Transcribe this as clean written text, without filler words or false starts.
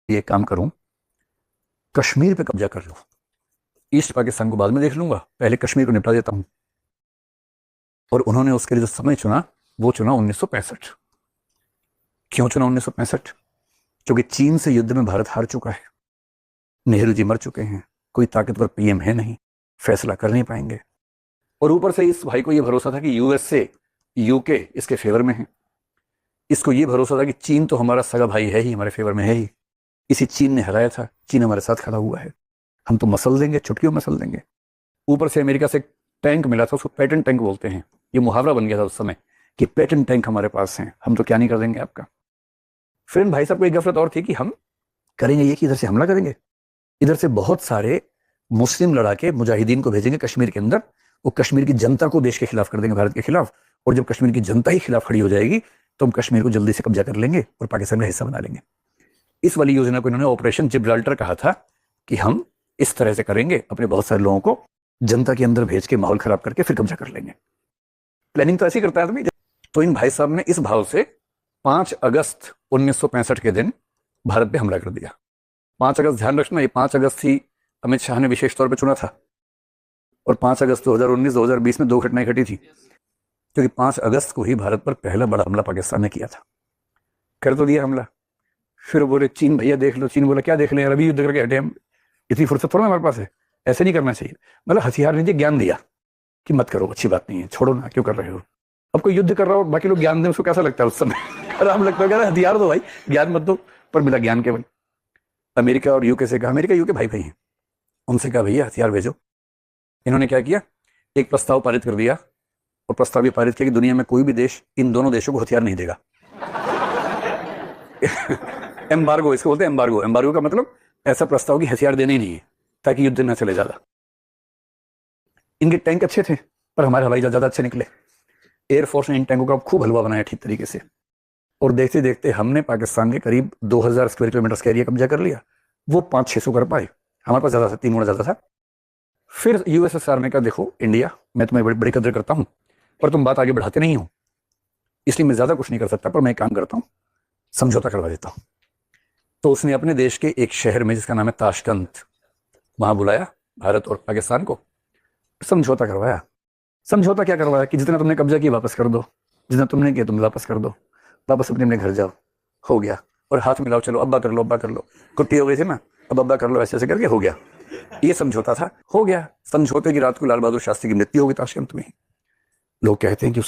ये काम करूं, कश्मीर पे कब्जा कर लूं, ईस्ट पाकिस्तान को बाद में देख लूंगा, पहले कश्मीर को निपटा देता हूं। और उन्होंने उसके लिए जो समय चुना वो चुना 1965। क्यों चुना 1965? क्योंकि चीन से युद्ध में भारत हार चुका है, नेहरू जी मर चुके हैं, कोई ताकतवर पीएम है नहीं, फैसला कर नहीं पाएंगे। और ऊपर से इस भाई को यह भरोसा था कि यूएसए यूके इसके फेवर में है, इसको यह भरोसा था कि चीन तो हमारा सगा भाई है ही, हमारे फेवर में है ही, इसी चीन ने हराया था, चीन हमारे साथ खड़ा हुआ है, हम तो मसल देंगे, चुटकियों मसल देंगे। ऊपर से अमेरिका से टैंक मिला था, उसको पैटर्न टैंक बोलते हैं, ये मुहावरा बन गया था उस समय कि पैटर्न टैंक हमारे पास हैं, हम तो क्या नहीं कर देंगे आपका। फिर इन भाई साहब को एक गफलत और थी कि हम करेंगे ये कि इधर से हमला करेंगे, इधर से बहुत सारे मुस्लिम लड़ाके मुजाहिदीन को भेजेंगे कश्मीर के अंदर, वो कश्मीर की जनता को देश के खिलाफ कर देंगे, भारत के खिलाफ। और जब कश्मीर की जनता ही खिलाफ खड़ी हो जाएगी तो हम कश्मीर को जल्दी से कब्जा कर लेंगे और पाकिस्तान का हिस्सा बना लेंगे। इस वाली योजना को इन्होंने ऑपरेशन जिब्राल्टर कहा था कि हम इस तरह से करेंगे, अपने बहुत सारे लोगों को जनता के अंदर भेज के माहौल खराब करके फिर कब्जा कर लेंगे। प्लानिंग तो ऐसी करता है आदमी। तो इन भाई साहब ने इस भाव से 5 अगस्त 1965 के दिन भारत पे हमला कर दिया। 5 अगस्त ध्यान रखना, ये 5 अगस्त ही अमित शाह ने विशेष तौर पे चुना था। और 5 अगस्त 2019-2020 में 2 घटनाएं घटी थी, क्योंकि 5 अगस्त को ही भारत पर पहला बड़ा हमला पाकिस्तान ने किया था। कर तो दिया हमला। फिर बोले चीन भैया देख लो, चीन बोला क्या देख लें यार, अभी युद्ध करके हटे हम, इतनी फुर्सत थोड़ा हमारे पास है, ऐसे नहीं करना चाहिए। मतलब हथियार नहीं दिया, ज्ञान दिया कि मत करो, अच्छी बात नहीं है, छोड़ो ना, क्यों कर रहे हो। अब कोई युद्ध कर रहा हो बाकी लोग ज्ञान दें, उसको कैसा लगता है उस समय आराम लगता है, कहता हथियार दो भाई, ज्ञान मत दो। पर मिला ज्ञान केवल। अमेरिका और यूके से कहा, अमेरिका यूके भाई भाई हैं, उनसे कहा भैया हथियार भेजो। इन्होंने क्या किया, एक प्रस्ताव पारित कर दिया, और प्रस्ताव ये पारित किया कि दुनिया में कोई भी देश इन दोनों देशों को हथियार नहीं देगा। एम्बार्गो इसको बोलते हैं, एम्बार्गो। एम्बार्गो का मतलब ऐसा प्रस्ताव कि हथियार देने ही नहीं है, ताकि युद्ध न चले ज्यादा। इनके टैंक अच्छे थे पर हमारे हवाई जहाज ज्यादा अच्छे निकले। एयरफोर्स ने इन टैंकों का खूब हलवा बनाया ठीक तरीके से, और देखते देखते हमने पाकिस्तान के करीब 2000 स्क्वायर किलोमीटर का एरिया कब्जा कर लिया। वो 500-600 कर पाए, हमारे पास ज्यादा था, 3 गुना ज्यादा था। फिर यूएसएसआर ने कहा देखो इंडिया, मैं तुम्हें बड़ी बड़ी कदर करता हूं, पर तुम बात आगे बढ़ाते नहीं हो, इसलिए मैं ज्यादा कुछ नहीं कर सकता, पर मैं एक काम करता हूं, समझौता करवा देता हूं। तो उसने अपने देश के एक शहर में जिसका नाम है ताशकंद, वहां बुलाया भारत और पाकिस्तान को, समझौता करवाया। समझौता क्या करवाया कि जितना तुमने कब्जा किया वापस कर दो, जितना तुमने किया तुम वापस कर दो, वापस अपने अपने घर जाओ, हो गया। और हाथ मिलाओ, चलो अब्बा कर लो, अब्बा कर लो, कुट्टी हो गई थी ना, अब अब्बा कर लो, ऐसे ऐसे करके हो गया। ये समझौता था, हो गया। समझौते की रात को लाल बहादुर शास्त्री की मृत्यु हो गई ताशकंद में। लोग कहते हैं कि